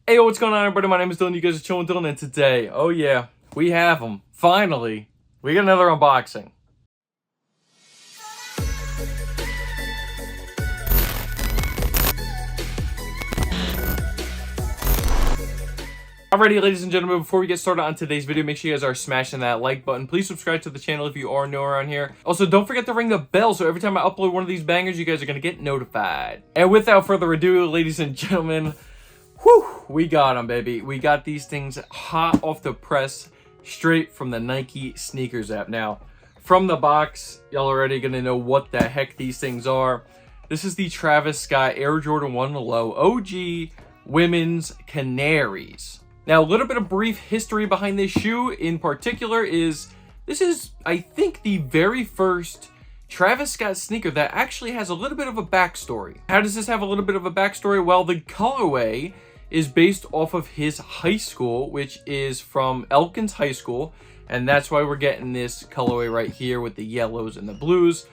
Hey, yo, what's going on, everybody? My name is Dylan. You guys are chilling with Dylan, and today, oh yeah, we have them. Finally, we got another unboxing. Alrighty, ladies and gentlemen, before we get started on today's video, make sure you guys are smashing that like button. Please subscribe to the channel if you are new around here. Also, don't forget to ring the bell so every time I upload one of these bangers, you guys are going to get notified. And without further ado, ladies and gentlemen, whew, we got them, baby. We got these things hot off the press, straight from the Nike Sneakers app. Now, from the box, y'all already going to know what the heck these things are. This is the Travis Scott Air Jordan 1 Low OG Women's Canaries. Now, a little bit of brief history behind this shoe in particular is, this is, I think, the very first Travis Scott sneaker that actually has a little bit of a backstory. How does this have a little bit of a backstory? Well, the colorway is based off of his high school, which is from Elkins High School, and that's why we're getting this colorway right here with the yellows and the blues.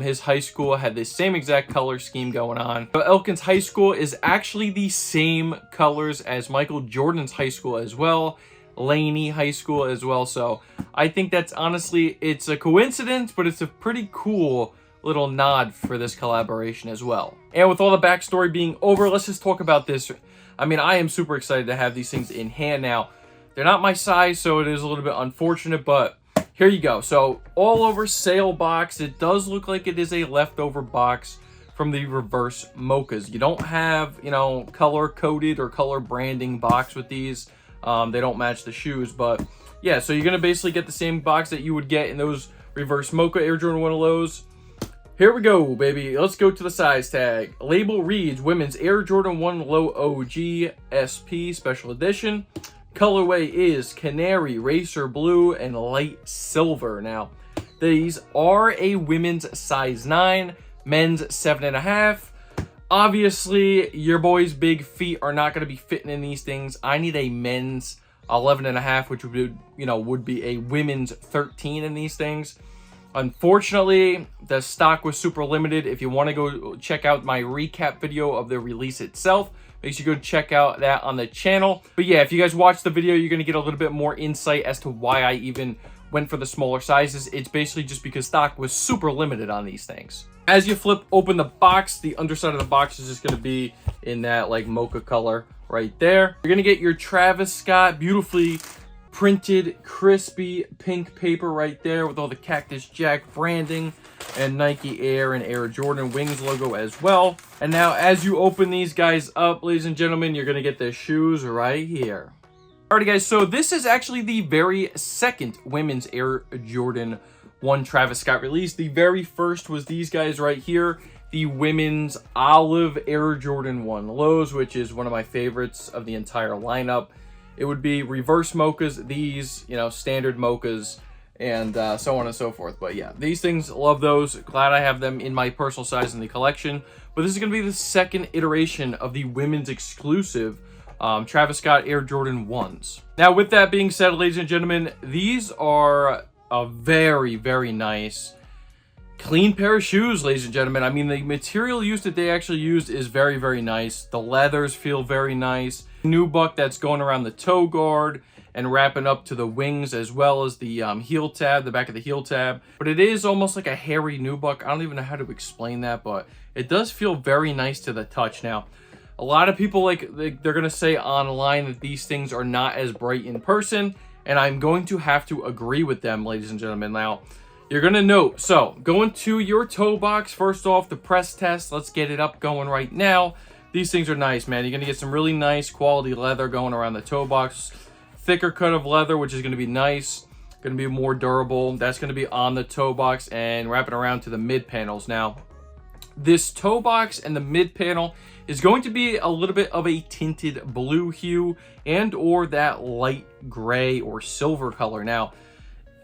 His high school had this same exact color scheme going on. But Elkins High School is actually the same colors as Michael Jordan's high school as well, Laney High School as well. So I think that's honestly, it's a coincidence, but it's a pretty cool little nod for this collaboration as well. And with all the backstory being over, let's just talk about this. I mean, I am super excited to have these things in hand now. They're not my size, so it is a little bit unfortunate, but here you go. So all over sale box. It does look like it is a leftover box from the reverse mochas. You don't have, you know, color coded or color branding box with these. They don't match the shoes, but yeah, so you're going to basically get the same box that you would get in those reverse mocha Air Jordan 1 Lows. Here we go, baby. Let's go to the size tag. Label reads Women's Air Jordan 1 Low OG SP Special Edition. Colorway is Canary, Racer Blue, and Light Silver. Now, these are a women's size 9, men's 7.5. Obviously, your boys' big feet are not going to be fitting in these things. I need a men's 11.5, which would be a women's 13 in these things. Unfortunately, the stock was super limited. If you want to go check out my recap video of the release itself, make sure you go check out that on the channel. But yeah, if you guys watch the video, you're going to get a little bit more insight as to why I even went for the smaller sizes. It's basically just because stock was super limited on these things. As you flip open the box, the underside of the box is just going to be in that like mocha color right there. You're going to get your Travis Scott beautifully printed crispy pink paper right there with all the Cactus Jack branding and Nike Air and Air Jordan Wings logo as well. And now as you open these guys up, ladies and gentlemen, you're going to get the shoes right here. Alrighty guys, so this is actually the very second women's Air Jordan 1 Travis Scott release. The very first was these guys right here, the women's olive Air Jordan 1 Lows, which is one of my favorites of the entire lineup. It would be reverse mochas, these, you know, standard mochas, and so on and so forth. But yeah, these things, love those. Glad I have them in my personal size in the collection. But this is going to be the second iteration of the women's exclusive Travis Scott Air Jordan 1s. Now, with that being said, ladies and gentlemen, these are a very, very nice, clean pair of shoes, ladies and gentlemen. I mean, the material used that they actually used is very, very nice. The leathers feel very nice. Nubuck that's going around the toe guard and wrapping up to the wings, as well as the heel tab, the back of the heel tab. But it is almost like a hairy nubuck. I don't even know how to explain that, but it does feel very nice to the touch. Now, a lot of people, they're going to say online that these things are not as bright in person, and I'm going to have to agree with them, ladies and gentlemen. Now, you're going to note, so going to your toe box, first off, the press test. Let's get it up going right now. These things are nice, man. You're going to get some really nice quality leather going around the toe box. Thicker cut of leather, which is going to be nice. Going to be more durable. That's going to be on the toe box and wrapping around to the mid panels. Now, this toe box and the mid panel is going to be a little bit of a tinted blue hue and or that light gray or silver color. Now,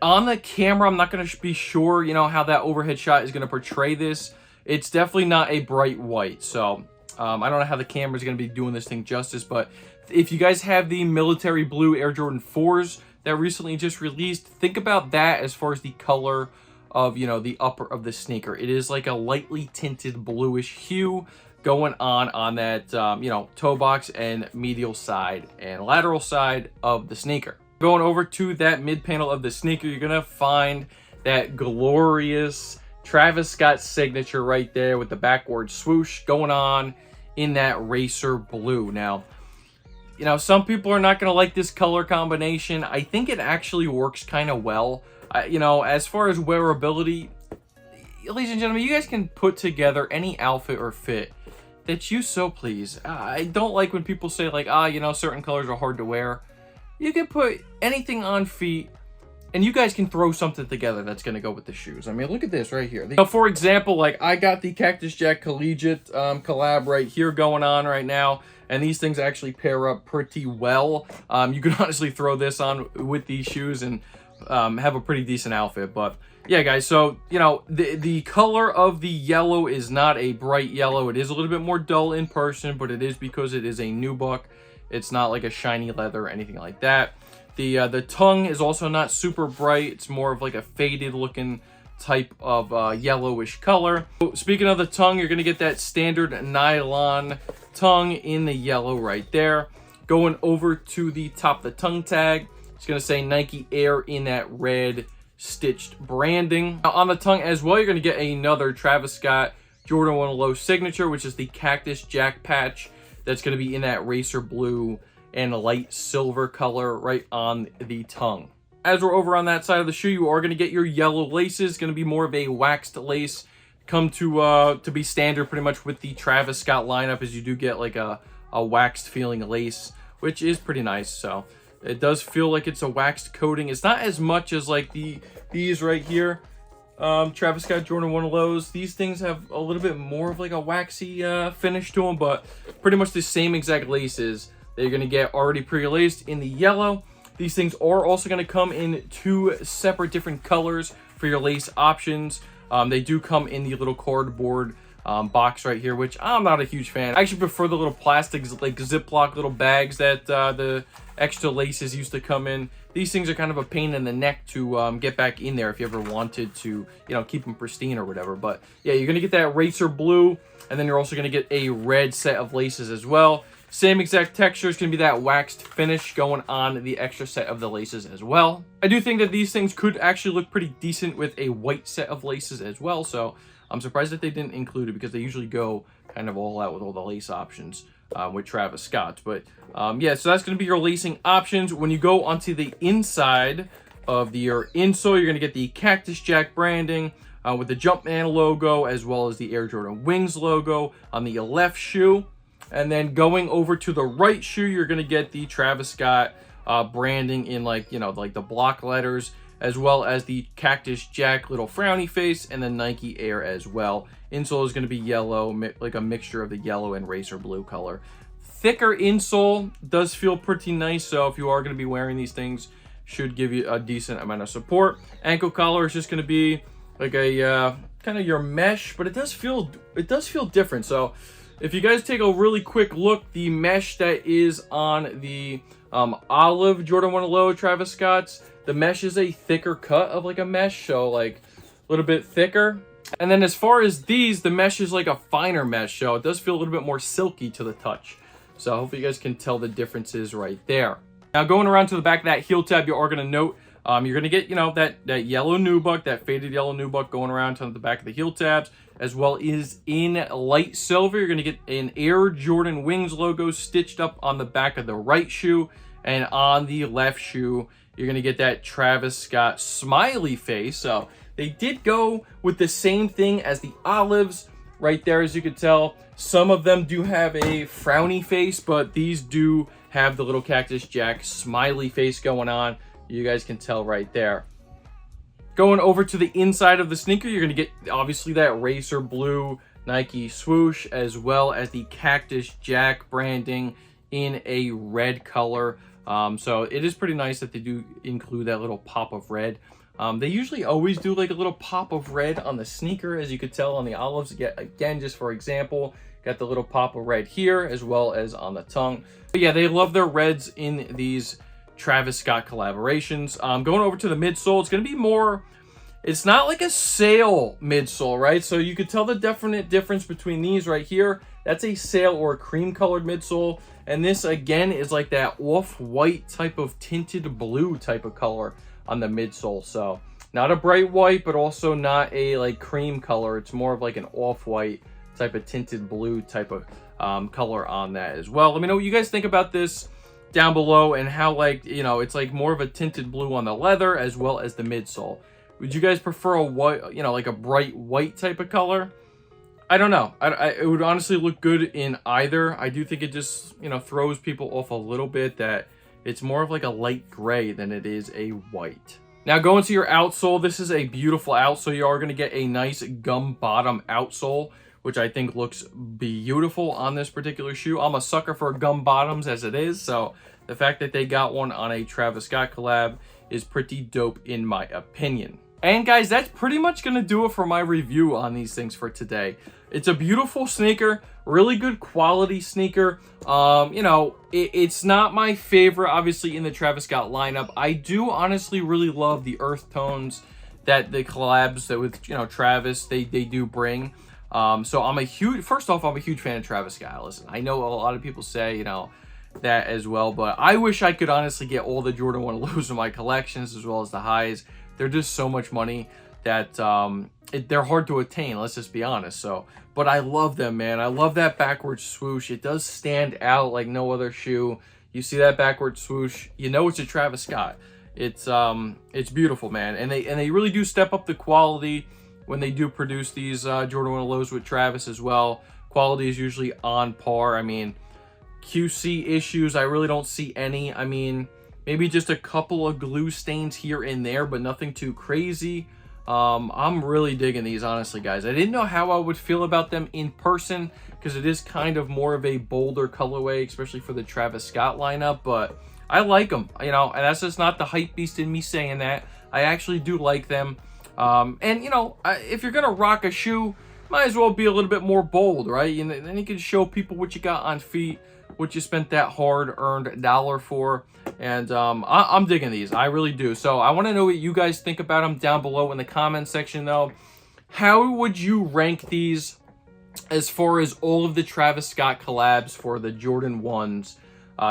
on the camera, I'm not going to be sure, you know, how that overhead shot is going to portray this. It's definitely not a bright white, so I don't know how the camera is going to be doing this thing justice, but if you guys have the military blue Air Jordan 4s that recently just released, think about that as far as the color of, you know, the upper of the sneaker. It is like a lightly tinted bluish hue, going on that, toe box and medial side and lateral side of the sneaker. Going over to that mid panel of the sneaker, you're going to find that glorious Travis Scott signature right there with the backward swoosh going on in that racer blue. Now, some people are not going to like this color combination. I think it actually works kind of well. As far as wearability, ladies and gentlemen, you guys can put together any outfit or fit that you so please. I don't like when people say like, certain colors are hard to wear. You can put anything on feet, and you guys can throw something together that's going to go with the shoes. I mean, look at this right here. Now, for example, like I got the Cactus Jack Collegiate collab right here going on right now, and these things actually pair up pretty well. You could honestly throw this on with these shoes and have a pretty decent outfit. But yeah, guys, so the color of the yellow is not a bright yellow. It is a little bit more dull in person, but it is because it is a nubuck. It's not like a shiny leather or anything like that. The tongue is also not super bright. It's more of like a faded looking type of yellowish color. So speaking of the tongue, you're going to get that standard nylon tongue in the yellow right there. Going over to the top of the tongue tag, it's going to say Nike Air in that red stitched branding. Now, on the tongue as well, you're going to get another Travis Scott Jordan 1 Low signature, which is the Cactus Jack patch. That's going to be in that racer blue and a light silver color right on the tongue. As we're over on that side of the shoe, you are going to get your yellow laces. Going to be more of a waxed lace. Come to be standard pretty much with the Travis Scott lineup, as you do get like a waxed feeling lace, which is pretty nice. So it does feel like it's a waxed coating. It's not as much as like these right here. Travis Scott Jordan 1 Lows. These things have a little bit more of like a waxy finish to them, but pretty much the same exact laces that you're going to get already pre-laced in the yellow. These things are also going to come in 2 separate different colors for your lace options. They do come in the little cardboard box right here, which I'm not a huge fan. I actually prefer the little plastics, like Ziploc little bags that the extra laces used to come in. These things are kind of a pain in the neck to get back in there if you ever wanted to, keep them pristine or whatever. But yeah, you're going to get that racer blue, and then you're also going to get a red set of laces as well. Same exact texture. It's going to be that waxed finish going on the extra set of the laces as well. I do think that these things could actually look pretty decent with a white set of laces as well. So I'm surprised that they didn't include it, because they usually go kind of all out with all the lace options with Travis Scott. But yeah, so that's going to be your lacing options. When you go onto the inside of your insole, you're going to get the Cactus Jack branding with the Jumpman logo, as well as the Air Jordan Wings logo on the left shoe. And then going over to the right shoe, you're going to get the Travis Scott branding in like the block letters, as well as the Cactus Jack little frowny face, and then Nike Air as well. Insole is going to be yellow, like a mixture of the yellow and racer blue color. Thicker insole does feel pretty nice, so if you are going to be wearing these things, should give you a decent amount of support. Ankle collar is just going to be like a kind of your mesh, but it does feel different. So if you guys take a really quick look, the mesh that is on the olive Jordan 1 Low Travis Scott's, the mesh is a thicker cut of like a mesh, so like a little bit thicker. And then as far as these, the mesh is like a finer mesh, so it does feel a little bit more silky to the touch. So hopefully you guys can tell the differences right there. Now going around to the back of that heel tab, you are going to note you're going to get, that yellow nubuck, that faded yellow nubuck going around to the back of the heel tabs, as well as in light silver. You're going to get an Air Jordan Wings logo stitched up on the back of the right shoe, and on the left shoe, you're going to get that Travis Scott smiley face. So they did go with the same thing as the olives right there, as you can tell. Some of them do have a frowny face, but these do have the little Cactus Jack smiley face going on. You guys can tell right there. Going over to the inside of the sneaker, you're going to get obviously that racer blue Nike swoosh, as well as the Cactus Jack branding in a red color. So it is pretty nice that they do include that little pop of red. They usually always do like a little pop of red on the sneaker, as you could tell on the olives. Again, just for example, got the little pop of red here, as well as on the tongue. But yeah, they love their reds in these Travis Scott collaborations. Going over to the midsole, it's going to be more, It's not like a sail midsole, right? So you could tell the definite difference between these right here. That's a sail or a cream colored midsole. And this again is like that off-white type of tinted blue type of color on the midsole. So not a bright white, but also not a like cream color. It's more of like an off-white type of tinted blue type of color on that as well. Let me know what you guys think about this down below, and how, like, you know, it's like more of a tinted blue on the leather as well as the midsole. Would you guys prefer a white, you know, like a bright white type of color? I don't know. It would honestly look good in either. I do think it just, you know, throws people off a little bit that it's more of like a light gray than it is a white. Now going to your outsole, this is a beautiful outsole. You are going to get a nice gum bottom outsole, which I think looks beautiful on this particular shoe. I'm a sucker for gum bottoms as it is, so the fact that they got one on a Travis Scott collab is pretty dope in my opinion. And guys, that's pretty much going to do it for my review on these things for today. It's a beautiful sneaker, really good quality sneaker. You know, it's not my favorite, obviously, in the Travis Scott lineup. I do honestly really love the earth tones that the collabs that with, you know, Travis, they do bring. So I'm a huge, first off, I'm a huge fan of Travis Scott. Listen, I know a lot of people say, you know, that as well, but I wish I could honestly get all the Jordan 1 lows in my collections as well as the highs. They're just so much money that they're hard to attain, let's just be honest. So, but I love them, man. I love that backwards swoosh. It does stand out like no other shoe. You see that backwards swoosh, you know it's a Travis Scott. It's beautiful, man. And they really do step up the quality when they do produce these Jordan 1 lows with Travis as well. Quality is usually on par. I mean, QC issues, I really don't see any. I mean, maybe just a couple of glue stains here and there, but nothing too crazy. I'm really digging these, honestly, guys. I didn't know how I would feel about them in person because it is kind of more of a bolder colorway, especially for the Travis Scott lineup, but I like them, you know, and that's just not the hype beast in me saying that. I actually do like them. And, you know, if you're going to rock a shoe, might as well be a little bit more bold, right? And then you can show people what you got on feet, what you spent that hard-earned dollar for. And I'm digging these. I really do. So I want to know what you guys think about them down below in the comments section, though. How would you rank these as far as all of the Travis Scott collabs for the Jordan 1s,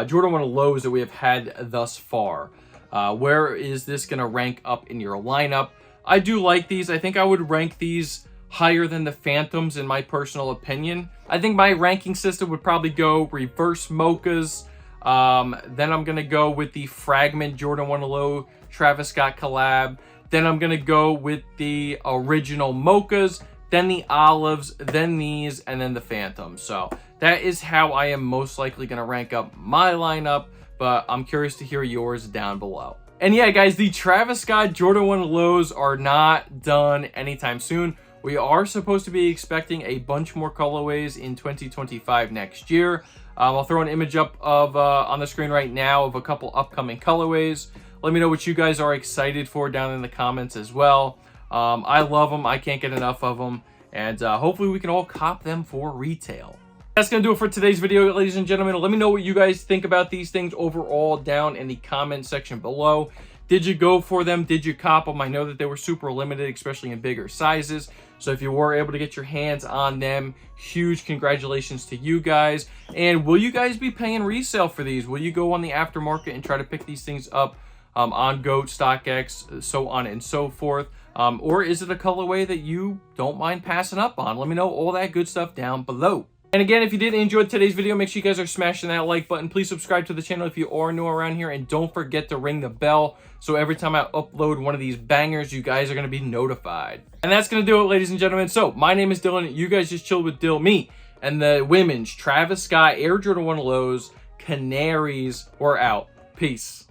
Jordan 1 lows that we have had thus far? Where is this going to rank up in your lineup? I do like these. I think I would rank these higher than the Phantoms in my personal opinion. I think my ranking system would probably go reverse mochas. Then I'm going to go with the Fragment Jordan 1 low Travis Scott collab. Then I'm going to go with the original mochas, then the olives, then these, and then the Phantoms. So that is how I am most likely going to rank up my lineup, but I'm curious to hear yours down below. And yeah, guys, the Travis Scott Jordan 1 lows are not done anytime soon. We are supposed to be expecting a bunch more colorways in 2025 next year. I'll throw an image up of on the screen right now of a couple upcoming colorways. Let me know what you guys are excited for down in the comments as well. I love them. I can't get enough of them. And hopefully we can all cop them for retail. That's going to do it for today's video, ladies and gentlemen. Let me know what you guys think about these things overall down in the comment section below. Did you go for them? Did you cop them? I know that they were super limited, especially in bigger sizes. So if you were able to get your hands on them, huge congratulations to you guys. And will you guys be paying resale for these? Will you go on the aftermarket and try to pick these things up on GOAT, StockX, so on and so forth? Or is it a colorway that you don't mind passing up on? Let me know all that good stuff down below. And again, if you did enjoy today's video, make sure you guys are smashing that like button. Please subscribe to the channel if you are new around here. And don't forget to ring the bell, so every time I upload one of these bangers, you guys are going to be notified. And that's going to do it, ladies and gentlemen. So, my name is Dylan. You guys just chilled with Dill, me, and the women's Travis Scott Air Jordan 1 lows, Canaries. We're out. Peace.